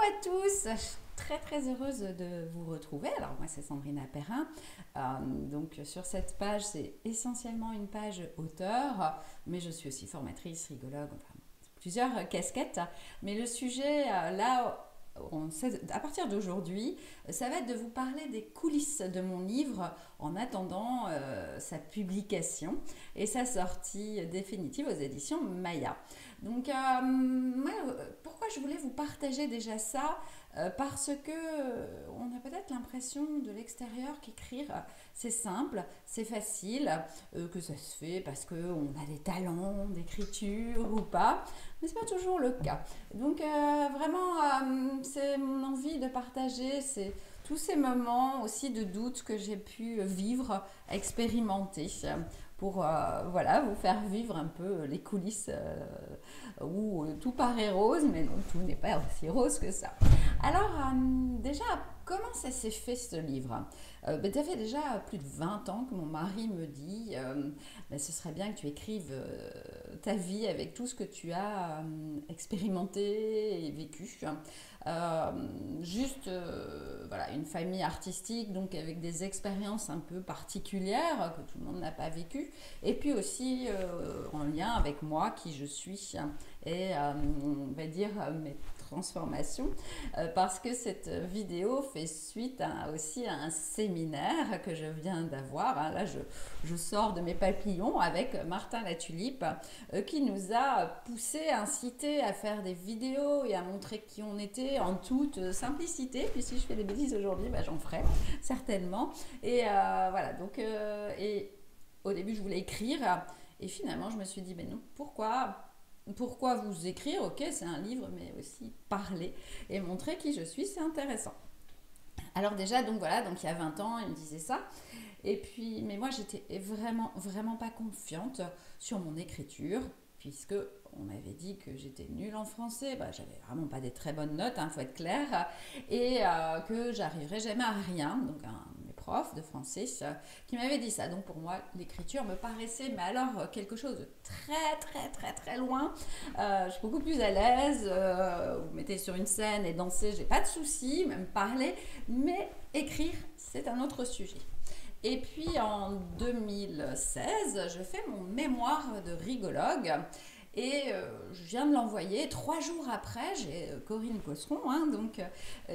à tous, je suis très heureuse de vous retrouver. Alors moi c'est Sandrine Perrin, donc sur cette page c'est essentiellement une page auteur, mais je suis aussi formatrice, rigologue, enfin plusieurs casquettes. Mais le sujet là, à partir d'aujourd'hui, ça va être de vous parler des coulisses de mon livre en attendant sa publication et sa sortie définitive aux éditions Maya. Donc, pourquoi je voulais vous partager déjà ça parce que on a peut-être l'impression de l'extérieur qu'écrire c'est simple, c'est facile, que ça se fait parce qu'on a des talents d'écriture ou pas, mais c'est pas toujours le cas. Donc vraiment, c'est mon envie de partager tous ces moments aussi de doute que j'ai pu vivre, expérimenter, pour voilà, vous faire vivre un peu les coulisses où tout paraît rose, mais non, tout n'est pas aussi rose que ça. Alors, déjà, comment ça s'est fait ce livre? Ça fait déjà plus de 20 ans que mon mari me dit ce serait bien que tu écrives ta vie avec tout ce que tu as expérimenté et vécu. Euh, voilà, une famille artistique, donc avec des expériences un peu particulières que tout le monde n'a pas vécues, et puis aussi en lien avec moi, qui je suis, et on va dire mes transformations, parce que cette vidéo fait suite aussi à un séminaire que je viens d'avoir. Là, je sors de mes papillons avec Martin Latulipe, qui nous a poussé, incité à faire des vidéos et à montrer qui on était en toute simplicité. Puis si je fais des bêtises aujourd'hui, j'en ferai certainement. Et voilà, donc, et au début, je voulais écrire. Et finalement, je me suis dit, non, pourquoi vous écrire? Ok, c'est un livre, mais aussi parler et montrer qui je suis, c'est intéressant. Alors déjà, donc voilà, donc il y a 20 ans, il me disait ça. Et puis, mais moi, j'étais vraiment pas confiante sur mon écriture, puisque on m'avait dit que j'étais nulle en français. J'avais vraiment pas des très bonnes notes, faut être clair, et que j'arriverais jamais à rien. Donc mes profs de français qui m'avaient dit ça. Donc pour moi, l'écriture me paraissait, mais alors quelque chose de très loin. Je suis beaucoup plus à l'aise. Vous mettez sur une scène et danser, j'ai pas de soucis, même parler, mais écrire, c'est un autre sujet. Et puis en 2016, je fais mon mémoire de rigologue et je viens de l'envoyer. 3 jours après, j'ai Corinne Cosseron,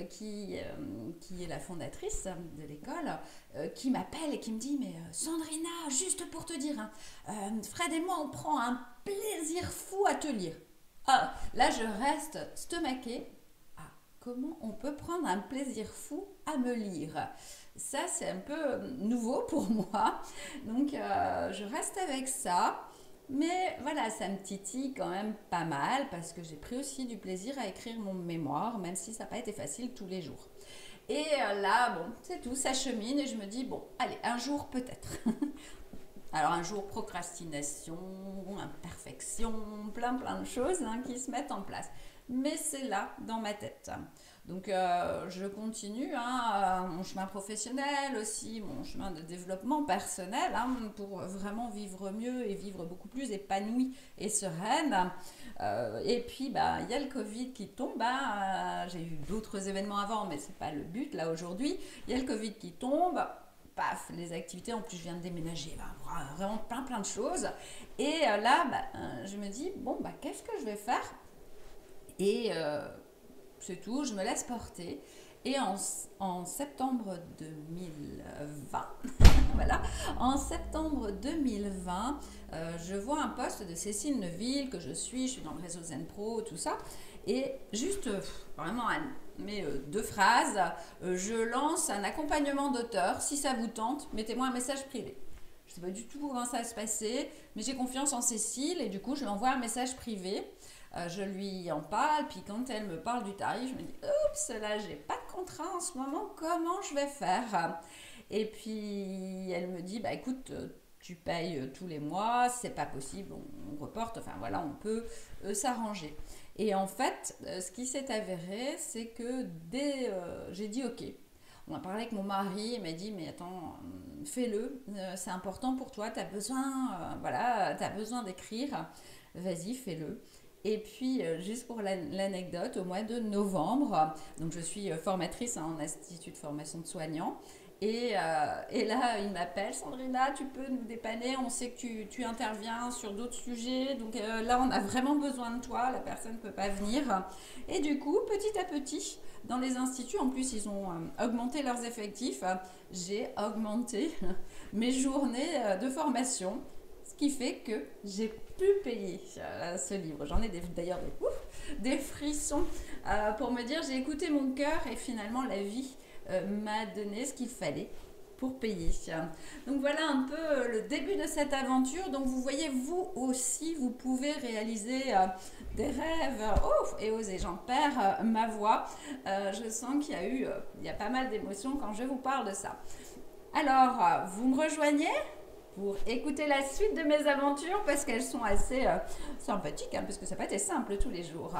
qui est la fondatrice de l'école, qui m'appelle et qui me dit « Mais Sandrina, juste pour te dire, Fred et moi, on prend un plaisir fou à te lire. » Là, je reste stomaquée. Comment on peut prendre un plaisir fou à me lire? Ça, c'est un peu nouveau pour moi. Donc, je reste avec ça. Mais voilà, ça me titille quand même pas mal parce que j'ai pris aussi du plaisir à écrire mon mémoire, même si ça n'a pas été facile tous les jours. Et là, bon, c'est tout, ça chemine et je me dis, bon, allez, un jour peut-être. Alors un jour, procrastination, imperfection, plein de choses qui se mettent en place. Mais c'est là, dans ma tête. Donc je continue mon chemin professionnel aussi, mon chemin de développement personnel, pour vraiment vivre mieux et vivre beaucoup plus épanouie et sereine. Et puis il y a le Covid qui tombe. J'ai eu d'autres événements avant, mais c'est pas le but là aujourd'hui. Il y a le Covid qui tombe. Paf, les activités, en plus je viens de déménager, vraiment plein de choses. Et là, je me dis, qu'est-ce que je vais faire? Et c'est tout, je me laisse porter. Et en septembre 2020, voilà, en septembre 2020, je vois un post de Cécile Neville que je suis dans le réseau Zen Pro, tout ça. Et juste, vraiment, mes 2 phrases, je lance un accompagnement d'auteur. Si ça vous tente, mettez-moi un message privé. Je ne sais pas du tout comment ça va se passer, mais j'ai confiance en Cécile et du coup, je lui envoie un message privé. Je lui en parle, puis quand elle me parle du tarif, je me dis oups, là j'ai pas de contrat en ce moment, comment je vais faire? Et puis elle me dit écoute, tu payes tous les mois, c'est pas possible, on reporte, enfin voilà, on peut s'arranger. Et en fait, ce qui s'est avéré, c'est que j'ai dit ok. On a parlé avec mon mari, il m'a dit mais attends, fais-le, c'est important pour toi, t'as besoin d'écrire, vas-y, fais-le. Et puis, juste pour l'anecdote, au mois de novembre, donc je suis formatrice en institut de formation de soignants. Et là, il m'appelle, Sandrina, tu peux nous dépanner, on sait que tu interviens sur d'autres sujets, donc là, on a vraiment besoin de toi, la personne ne peut pas venir. Et du coup, petit à petit, dans les instituts, en plus, ils ont augmenté leurs effectifs, j'ai augmenté mes journées de formation, ce qui fait que j'ai pu payer ce livre. J'en ai d'ailleurs des frissons pour me dire, j'ai écouté mon cœur et finalement la vie m'a donné ce qu'il fallait pour payer. Donc voilà un peu le début de cette aventure. Donc vous voyez, vous aussi, vous pouvez réaliser des rêves. Oh, et oser, j'en perds ma voix. Je sens il y a pas mal d'émotions quand je vous parle de ça. Alors, vous me rejoignez pour écouter la suite de mes aventures parce qu'elles sont assez sympathiques, parce que ça n'a pas été simple tous les jours.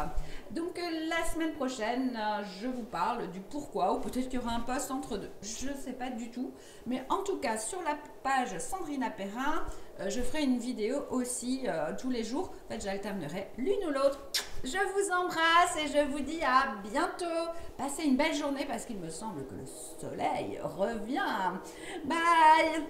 Donc la semaine prochaine, je vous parle du pourquoi, ou peut-être qu'il y aura un post entre deux, je ne sais pas du tout. Mais en tout cas, sur la page Sandrina Perrin, je ferai une vidéo aussi tous les jours. En fait, j'alternerai l'une ou l'autre. Je vous embrasse et je vous dis à bientôt. Passez une belle journée parce qu'il me semble que le soleil revient. Bye!